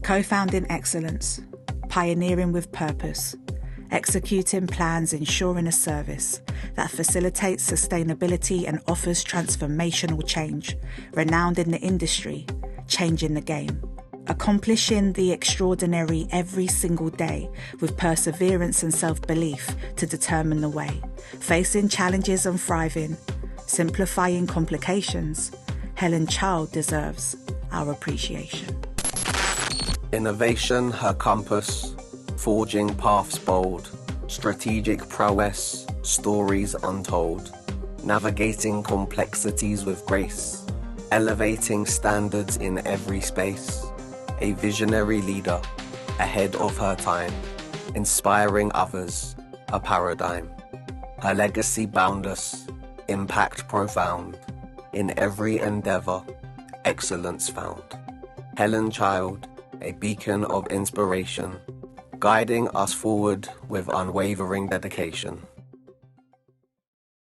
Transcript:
Co-founding excellence, pioneering with purpose, executing plans ensuring a service that facilitates sustainability and offers transformational change, renowned in the industry, changing the game. Accomplishing the extraordinary every single day with perseverance and self-belief to determine the way. Facing challenges and thriving, simplifying complications, Helen Child deserves our appreciation. Innovation, her compass, forging paths bold, strategic prowess, stories untold, navigating complexities with grace, elevating standards in every space. A visionary leader, ahead of her time, inspiring others, a paradigm. Her legacy boundless, impact profound. In every endeavor, excellence found. Helen Child, a beacon of inspiration, guiding us forward with unwavering dedication.